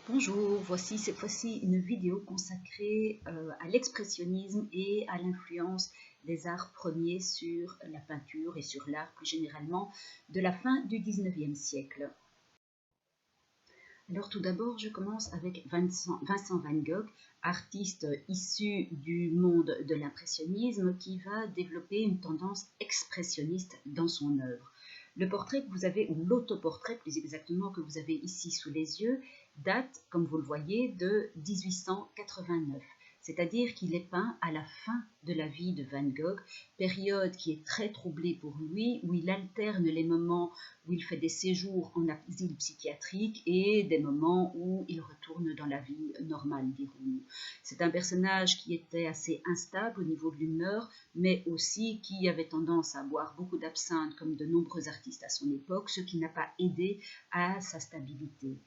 Bonjour, voici cette fois-ci une vidéo consacrée à l'expressionnisme et à l'influence des arts premiers sur la peinture et sur l'art plus généralement de la fin du 19e siècle. Alors tout d'abord, je commence avec Vincent van Gogh, artiste issu du monde de l'impressionnisme qui va développer une tendance expressionniste dans son œuvre. Le portrait que vous avez, ou l'autoportrait plus exactement que vous avez ici sous les yeux, date, comme vous le voyez, de 1889. C'est-à-dire qu'il est peint à la fin de la vie de Van Gogh, période qui est très troublée pour lui, où il alterne les moments où il fait des séjours en asile psychiatrique et des moments où il retourne dans la vie normale, dirons-nous. C'est un personnage qui était assez instable au niveau de l'humeur, mais aussi qui avait tendance à boire beaucoup d'absinthe, comme de nombreux artistes à son époque, ce qui n'a pas aidé à sa stabilité.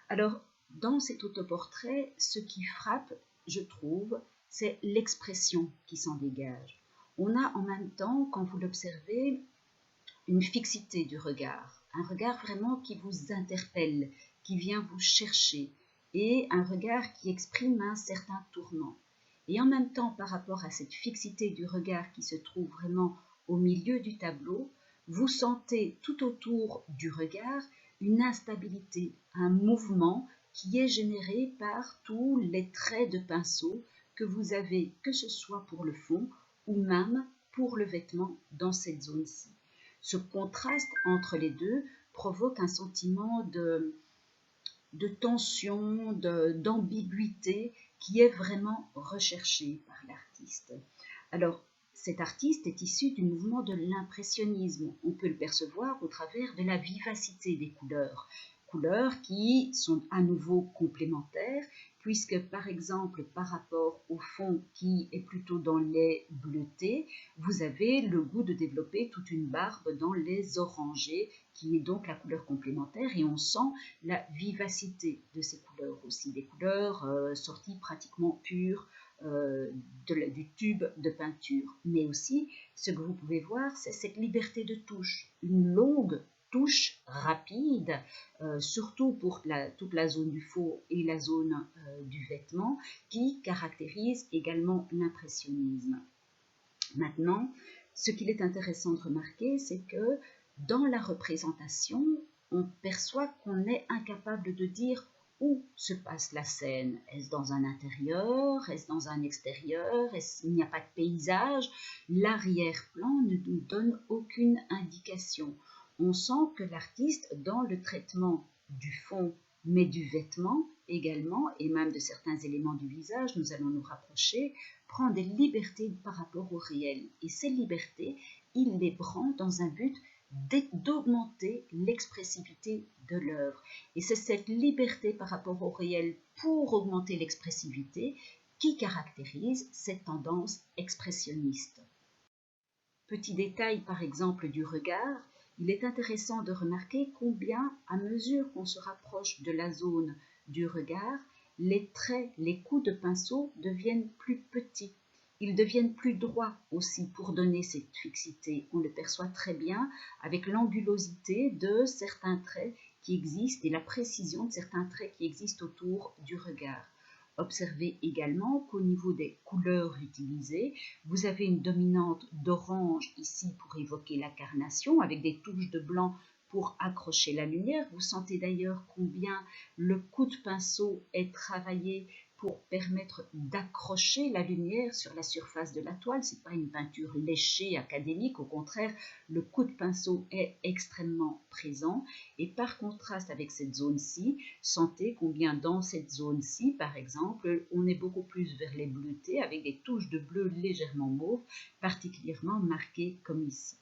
Alors, dans cet autoportrait, ce qui frappe, je trouve, c'est l'expression qui s'en dégage. On a en même temps, quand vous l'observez, une fixité du regard, un regard vraiment qui vous interpelle, qui vient vous chercher, et un regard qui exprime un certain tourment. Et en même temps, par rapport à cette fixité du regard qui se trouve vraiment au milieu du tableau, vous sentez tout autour du regard une instabilité, un mouvement qui est généré par tous les traits de pinceau que vous avez, que ce soit pour le fond ou même pour le vêtement dans cette zone-ci. Ce contraste entre les deux provoque un sentiment de tension, d'ambiguïté qui est vraiment recherché par l'artiste. Alors, cet artiste est issu du mouvement de l'impressionnisme. On peut le percevoir au travers de la vivacité des couleurs qui sont à nouveau complémentaires, puisque par exemple par rapport au fond qui est plutôt dans les bleutés, vous avez le goût de développer toute une barbe dans les orangés, qui est donc la couleur complémentaire, et on sent la vivacité de ces couleurs aussi, des couleurs sorties pratiquement pures du tube de peinture. Mais aussi, ce que vous pouvez voir, c'est cette liberté de touche, une longue touche rapide, surtout pour toute la zone du faux et la zone du vêtement, qui caractérise également l'impressionnisme. Maintenant, ce qu'il est intéressant de remarquer, c'est que dans la représentation, on perçoit qu'on est incapable de dire où se passe la scène. Est-ce dans un intérieur? Est-ce dans un extérieur? Il n'y a pas de paysage? L'arrière-plan ne nous donne aucune indication. On sent que l'artiste, dans le traitement du fond, mais du vêtement également, et même de certains éléments du visage, nous allons nous rapprocher, prend des libertés par rapport au réel. Et ces libertés, il les prend dans un but d'augmenter l'expressivité de l'œuvre. Et c'est cette liberté par rapport au réel pour augmenter l'expressivité qui caractérise cette tendance expressionniste. Petit détail par exemple du regard, il est intéressant de remarquer combien, à mesure qu'on se rapproche de la zone du regard, les traits, les coups de pinceau deviennent plus petits. Ils deviennent plus droits aussi pour donner cette fixité. On le perçoit très bien avec l'angulosité de certains traits qui existent et la précision de certains traits qui existent autour du regard. Observez également qu'au niveau des couleurs utilisées, vous avez une dominante d'orange ici pour évoquer la carnation, avec des touches de blanc pour accrocher la lumière. Vous sentez d'ailleurs combien le coup de pinceau est travaillé pour permettre d'accrocher la lumière sur la surface de la toile. Ce n'est pas une peinture léchée, académique, au contraire, le coup de pinceau est extrêmement présent. Et par contraste avec cette zone-ci, sentez combien dans cette zone-ci, par exemple, on est beaucoup plus vers les bleutés, avec des touches de bleu légèrement mauve, particulièrement marquées comme ici.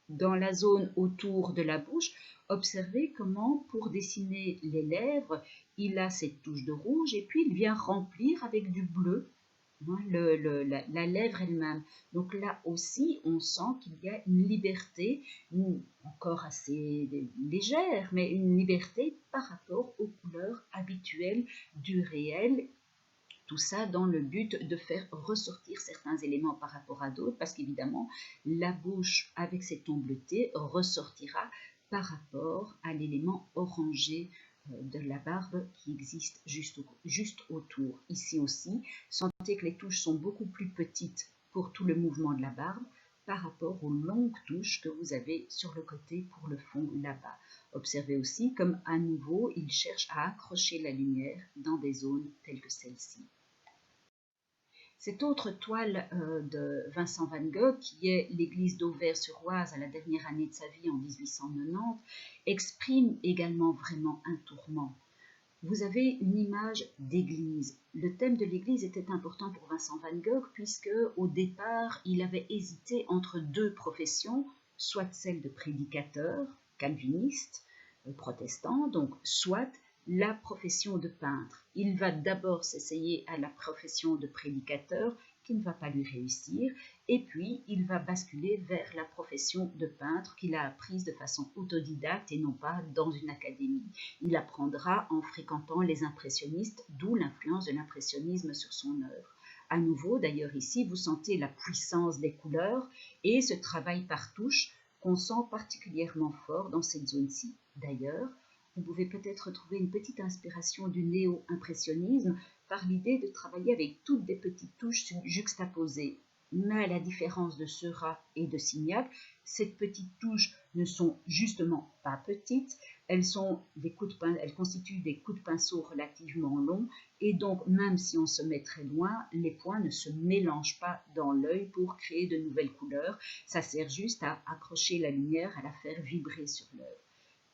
Dans la zone autour de la bouche, observez comment, pour dessiner les lèvres, il a cette touche de rouge et puis il vient remplir avec du bleu la lèvre elle-même. Donc là aussi, on sent qu'il y a une liberté, encore assez légère, mais une liberté par rapport aux couleurs habituelles du réel. Tout ça dans le but de faire ressortir certains éléments par rapport à d'autres, parce qu'évidemment, la bouche avec ses tons bleutés ressortira par rapport à l'élément orangé de la barbe qui existe juste autour. Ici aussi, sentez que les touches sont beaucoup plus petites pour tout le mouvement de la barbe par rapport aux longues touches que vous avez sur le côté pour le fond là-bas. Observez aussi comme à nouveau, il cherche à accrocher la lumière dans des zones telles que celle-ci. Cette autre toile de Vincent van Gogh, qui est l'église d'Auvers-sur-Oise à la dernière année de sa vie en 1890, exprime également vraiment un tourment. Vous avez une image d'église. Le thème de l'église était important pour Vincent van Gogh puisque au départ, il avait hésité entre deux professions, soit celle de prédicateur, calviniste, protestant, donc soit la profession de peintre. Il va d'abord s'essayer à la profession de prédicateur qui ne va pas lui réussir et puis il va basculer vers la profession de peintre qu'il a apprise de façon autodidacte et non pas dans une académie. Il apprendra en fréquentant les impressionnistes, d'où l'influence de l'impressionnisme sur son œuvre. À nouveau, d'ailleurs ici, vous sentez la puissance des couleurs et ce travail par touche qu'on sent particulièrement fort dans cette zone-ci. D'ailleurs, vous pouvez peut-être trouver une petite inspiration du néo-impressionnisme par l'idée de travailler avec toutes des petites touches juxtaposées. Mais à la différence de Seurat et de Signac, ces petites touches ne sont justement pas petites, elles constituent des coups de pinceau relativement longs et donc même si on se met très loin, les points ne se mélangent pas dans l'œil pour créer de nouvelles couleurs, ça sert juste à accrocher la lumière, à la faire vibrer sur l'œuvre.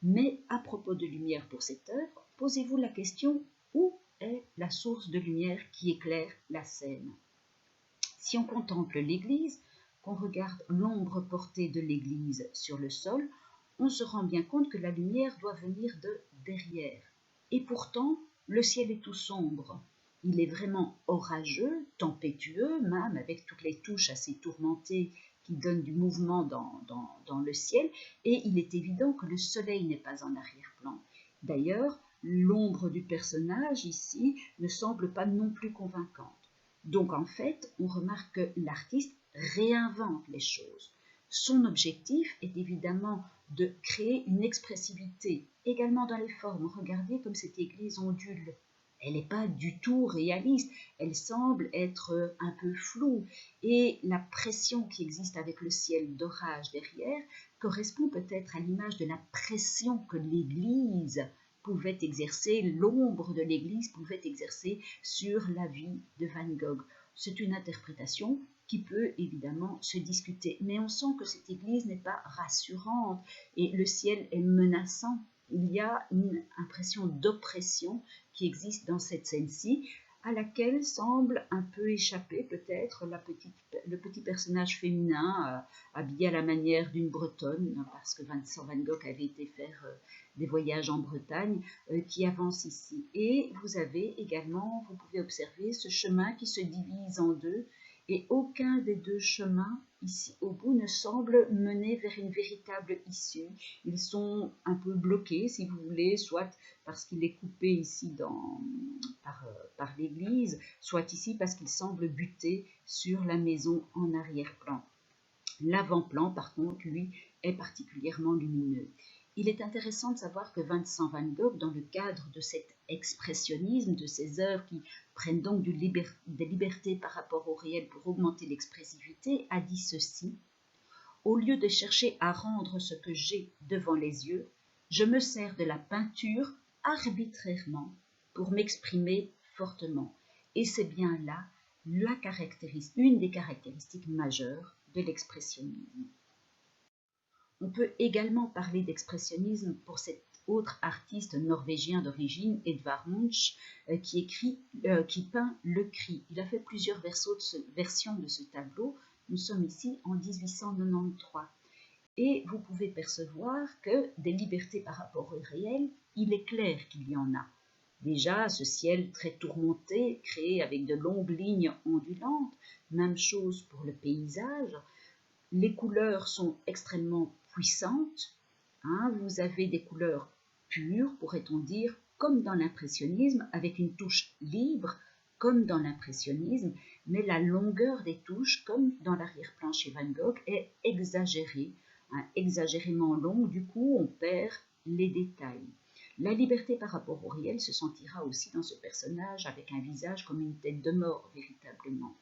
Mais à propos de lumière pour cette œuvre, posez-vous la question où est la source de lumière qui éclaire la scène? Si on contemple l'église, qu'on regarde l'ombre portée de l'église sur le sol, on se rend bien compte que la lumière doit venir de derrière. Et pourtant, le ciel est tout sombre. Il est vraiment orageux, tempétueux même, avec toutes les touches assez tourmentées qui donnent du mouvement dans le ciel, et il est évident que le soleil n'est pas en arrière-plan. D'ailleurs, l'ombre du personnage ici ne semble pas non plus convaincante. Donc en fait, on remarque que l'artiste réinvente les choses. Son objectif est évidemment de créer une expressivité, également dans les formes. Regardez comme cette église ondule. Elle n'est pas du tout réaliste, elle semble être un peu floue. Et la pression qui existe avec le ciel d'orage derrière correspond peut-être à l'image de la pression que l'église pouvait exercer, l'ombre de l'église pouvait exercer sur la vie de Van Gogh. C'est une interprétation qui peut évidemment se discuter, mais on sent que cette église n'est pas rassurante et le ciel est menaçant. Il y a une impression d'oppression qui existe dans cette scène-ci, à laquelle semble un peu échapper peut-être le petit personnage féminin habillé à la manière d'une Bretonne, parce que Vincent Van Gogh avait été faire des voyages en Bretagne, qui avance ici. Et vous avez également, vous pouvez observer ce chemin qui se divise en deux, et aucun des deux chemins ici au bout ne semble mener vers une véritable issue. Ils sont un peu bloqués, si vous voulez, soit parce qu'il est coupé ici par l'église, soit ici parce qu'il semble buter sur la maison en arrière-plan. L'avant-plan, par contre, lui, est particulièrement lumineux. Il est intéressant de savoir que Vincent van Gogh, dans le cadre de cet expressionnisme, de ces œuvres qui prennent donc des libertés par rapport au réel pour augmenter l'expressivité, a dit ceci: « Au lieu de chercher à rendre ce que j'ai devant les yeux, je me sers de la peinture arbitrairement pour m'exprimer fortement. » Et c'est bien là une des caractéristiques majeures de l'expressionnisme. On peut également parler d'expressionnisme pour cet autre artiste norvégien d'origine, Edvard Munch, qui peint le cri. Il a fait plusieurs versions de ce tableau. Nous sommes ici en 1893. Et vous pouvez percevoir que des libertés par rapport au réel, il est clair qu'il y en a. Déjà, ce ciel très tourmenté, créé avec de longues lignes ondulantes, même chose pour le paysage. Les couleurs sont extrêmement puissantes. Vous avez des couleurs pures, pourrait-on dire, comme dans l'impressionnisme, avec une touche libre, comme dans l'impressionnisme, mais la longueur des touches, comme dans l'arrière-plan chez Van Gogh, est exagérée, exagérément longue, du coup on perd les détails. La liberté par rapport au réel se sentira aussi dans ce personnage avec un visage comme une tête de mort véritablement.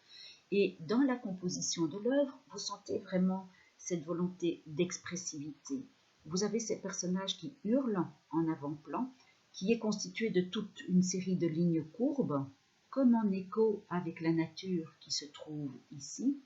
Et dans la composition de l'œuvre, vous sentez vraiment cette volonté d'expressivité. Vous avez ces personnages qui hurlent en avant-plan, qui est constitué de toute une série de lignes courbes, comme en écho avec la nature qui se trouve ici,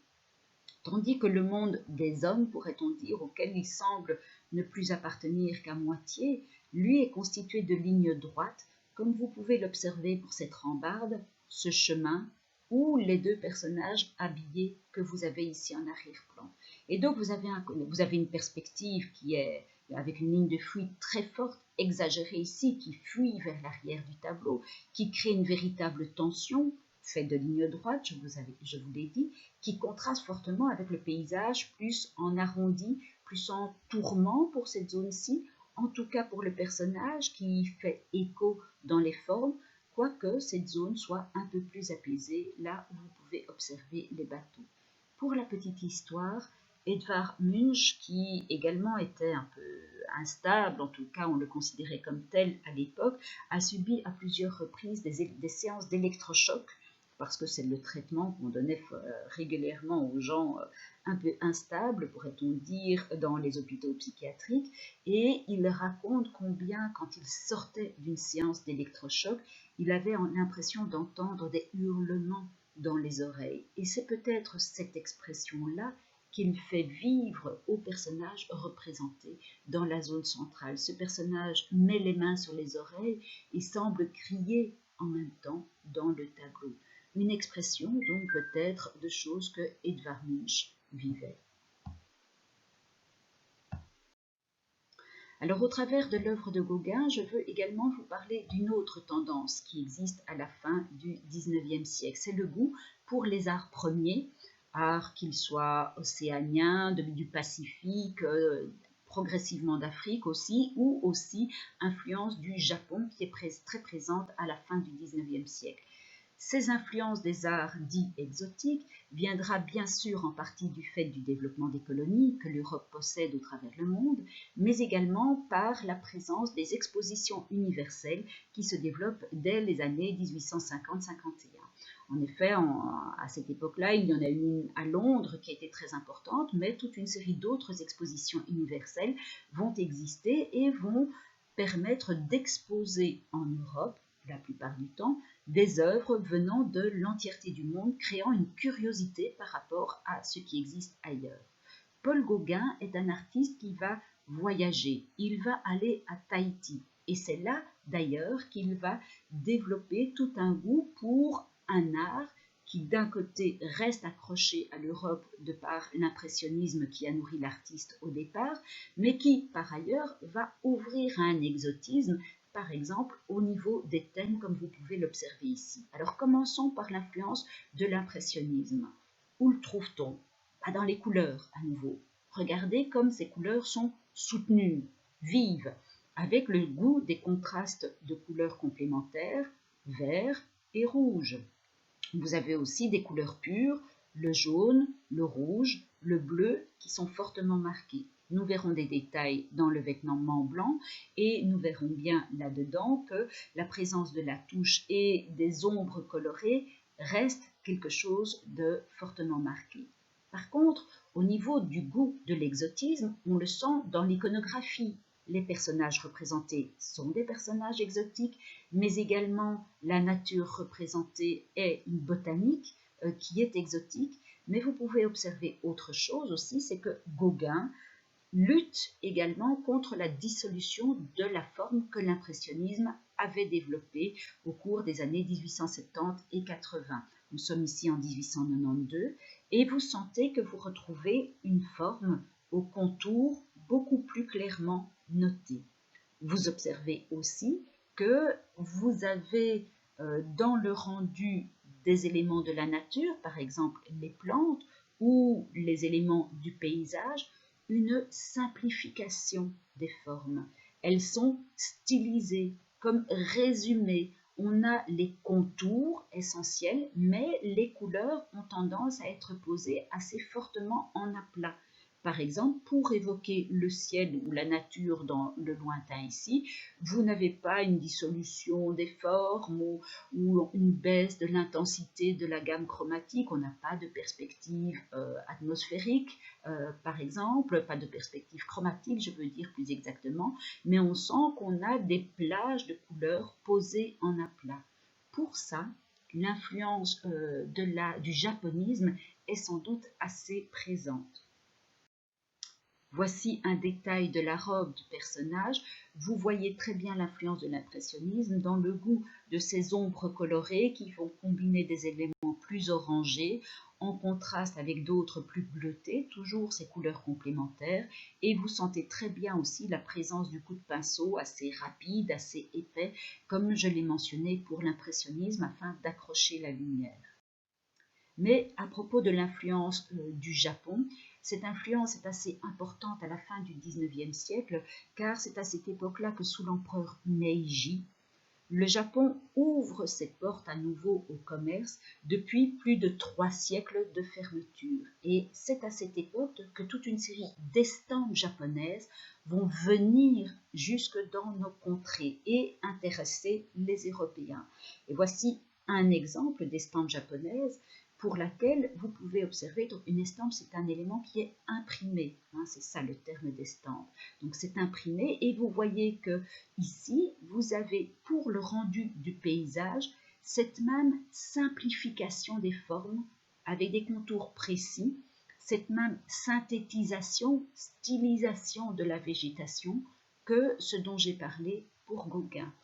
tandis que le monde des hommes, pourrait-on dire, auquel il semble ne plus appartenir qu'à moitié, lui est constitué de lignes droites, comme vous pouvez l'observer pour cette rambarde, ce chemin, ou les deux personnages habillés que vous avez ici en arrière-plan. Et donc vous avez une perspective qui est avec une ligne de fuite très forte, exagérée ici, qui fuit vers l'arrière du tableau, qui crée une véritable tension, faite de lignes droites, je vous l'ai dit, qui contraste fortement avec le paysage, plus en arrondi, plus en tourment pour cette zone-ci, en tout cas pour le personnage qui fait écho dans les formes, quoique cette zone soit un peu plus apaisée, là où vous pouvez observer les bateaux. Pour la petite histoire, Edvard Munch, qui également était un peu instable, en tout cas on le considérait comme tel à l'époque, a subi à plusieurs reprises des séances d'électrochoc, parce que c'est le traitement qu'on donnait régulièrement aux gens un peu instables, pourrait-on dire, dans les hôpitaux psychiatriques. Et il raconte combien, quand il sortait d'une séance d'électrochoc, il avait l'impression d'entendre des hurlements dans les oreilles. Et c'est peut-être cette expression-là qu'il fait vivre au personnage représenté dans la zone centrale. Ce personnage met les mains sur les oreilles et semble crier en même temps dans le tableau. Une expression donc peut-être de choses que Edvard Munch vivait. Alors au travers de l'œuvre de Gauguin, je veux également vous parler d'une autre tendance qui existe à la fin du XIXe siècle. C'est le goût pour les arts premiers, arts qu'ils soient océaniens, du Pacifique, progressivement d'Afrique aussi, ou aussi influence du Japon qui est très présente à la fin du XIXe siècle. Ces influences des arts dits exotiques viendra bien sûr en partie du fait du développement des colonies que l'Europe possède au travers le monde, mais également par la présence des expositions universelles qui se développent dès les années 1850-51. En effet, à cette époque-là, il y en a une à Londres qui a été très importante, mais toute une série d'autres expositions universelles vont exister et vont permettre d'exposer en Europe, la plupart du temps, des œuvres venant de l'entièreté du monde, créant une curiosité par rapport à ce qui existe ailleurs. Paul Gauguin est un artiste qui va voyager, il va aller à Tahiti, et c'est là d'ailleurs qu'il va développer tout un goût pour un art qui d'un côté reste accroché à l'Europe de par l'impressionnisme qui a nourri l'artiste au départ, mais qui par ailleurs va ouvrir à un exotisme, par exemple au niveau des thèmes comme vous pouvez l'observer ici. Alors commençons par l'influence de l'impressionnisme. Où le trouve-t-on? Dans les couleurs à nouveau. Regardez comme ces couleurs sont soutenues, vives, avec le goût des contrastes de couleurs complémentaires, vert et rouge. Vous avez aussi des couleurs pures, le jaune, le rouge, le bleu, qui sont fortement marqués. Nous verrons des détails dans le vêtement blanc et nous verrons bien là-dedans que la présence de la touche et des ombres colorées reste quelque chose de fortement marqué. Par contre, au niveau du goût de l'exotisme, on le sent dans l'iconographie. Les personnages représentés sont des personnages exotiques, mais également la nature représentée est une botanique qui est exotique. Mais vous pouvez observer autre chose aussi, c'est que Gauguin lutte également contre la dissolution de la forme que l'impressionnisme avait développée au cours des années 1870 et 80. Nous sommes ici en 1892 et vous sentez que vous retrouvez une forme au contour beaucoup plus clairement noté. Vous observez aussi que vous avez dans le rendu des éléments de la nature, par exemple les plantes ou les éléments du paysage, une simplification des formes. Elles sont stylisées, comme résumées. On a les contours essentiels, mais les couleurs ont tendance à être posées assez fortement en aplat. Par exemple, pour évoquer le ciel ou la nature dans le lointain ici, vous n'avez pas une dissolution des formes ou une baisse de l'intensité de la gamme chromatique, on n'a pas de perspective atmosphérique, par exemple, pas de perspective chromatique, je veux dire plus exactement, mais on sent qu'on a des plages de couleurs posées en aplat. Pour ça, l'influence du japonisme est sans doute assez présente. Voici un détail de la robe du personnage. Vous voyez très bien l'influence de l'impressionnisme dans le goût de ces ombres colorées qui vont combiner des éléments plus orangés en contraste avec d'autres plus bleutés, toujours ces couleurs complémentaires. Et vous sentez très bien aussi la présence du coup de pinceau assez rapide, assez épais, comme je l'ai mentionné pour l'impressionnisme afin d'accrocher la lumière. Mais à propos de l'influence du Japon, cette influence est assez importante à la fin du XIXe siècle, car c'est à cette époque-là que sous l'empereur Meiji, le Japon ouvre ses portes à nouveau au commerce depuis plus de 3 siècles de fermeture. Et c'est à cette époque que toute une série d'estampes japonaises vont venir jusque dans nos contrées et intéresser les Européens. Et voici un exemple d'estampe japonaise pour laquelle vous pouvez observer, donc une estampe c'est un élément qui est imprimé, hein, c'est ça le terme d'estampe. Donc c'est imprimé et vous voyez que ici vous avez pour le rendu du paysage cette même simplification des formes avec des contours précis, cette même synthétisation, stylisation de la végétation que ce dont j'ai parlé pour Gauguin.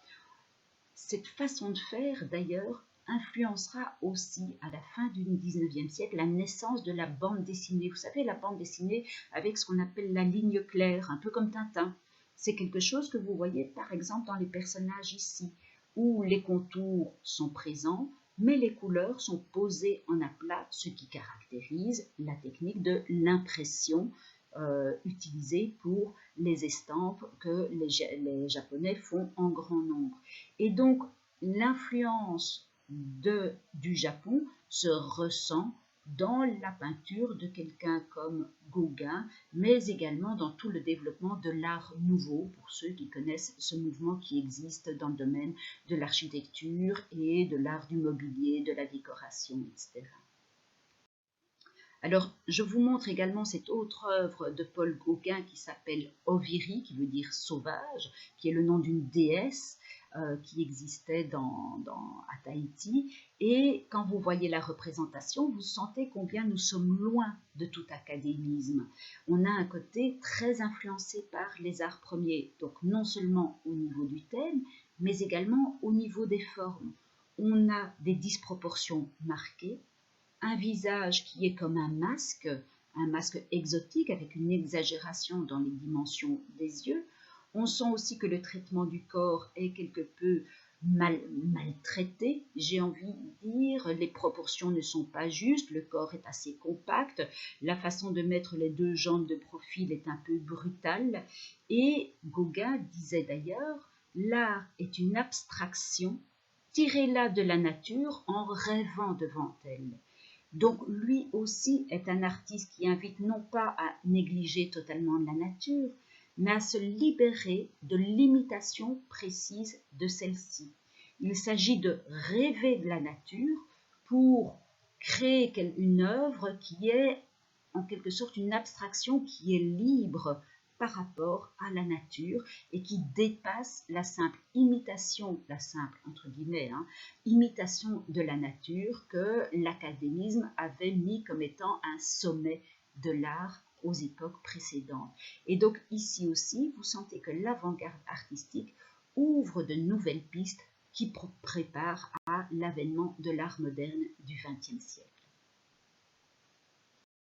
Cette façon de faire d'ailleurs influencera aussi à la fin du XIXe siècle la naissance de la bande dessinée. Vous savez, la bande dessinée avec ce qu'on appelle la ligne claire, un peu comme Tintin. C'est quelque chose que vous voyez par exemple dans les personnages ici, où les contours sont présents, mais les couleurs sont posées en aplat, ce qui caractérise la technique de l'impression utilisée pour les estampes que les Japonais font en grand nombre. Et donc, l'influence du Japon se ressent dans la peinture de quelqu'un comme Gauguin, mais également dans tout le développement de l'art nouveau, pour ceux qui connaissent ce mouvement qui existe dans le domaine de l'architecture et de l'art du mobilier, de la décoration, etc. Alors, je vous montre également cette autre œuvre de Paul Gauguin qui s'appelle Oviri, qui veut dire sauvage, qui est le nom d'une déesse qui existait à Tahiti. Et quand vous voyez la représentation, vous sentez combien nous sommes loin de tout académisme. On a un côté très influencé par les arts premiers, donc non seulement au niveau du thème, mais également au niveau des formes. On a des disproportions marquées, un visage qui est comme un masque exotique avec une exagération dans les dimensions des yeux. On sent aussi que le traitement du corps est quelque peu maltraité, j'ai envie de dire, les proportions ne sont pas justes, le corps est assez compact, la façon de mettre les deux jambes de profil est un peu brutale, et Gauguin disait d'ailleurs, l'art est une abstraction, tirez-la de la nature en rêvant devant elle. Donc lui aussi est un artiste qui invite non pas à négliger totalement la nature, mais à se libérer de l'imitation précise de celle-ci. Il s'agit de rêver de la nature pour créer une œuvre qui est en quelque sorte une abstraction qui est libre par rapport à la nature et qui dépasse la simple imitation, la simple entre guillemets, imitation de la nature que l'académisme avait mis comme étant un sommet de l'art aux époques précédentes. Et donc ici aussi, vous sentez que l'avant-garde artistique ouvre de nouvelles pistes qui préparent à l'avènement de l'art moderne du XXe siècle.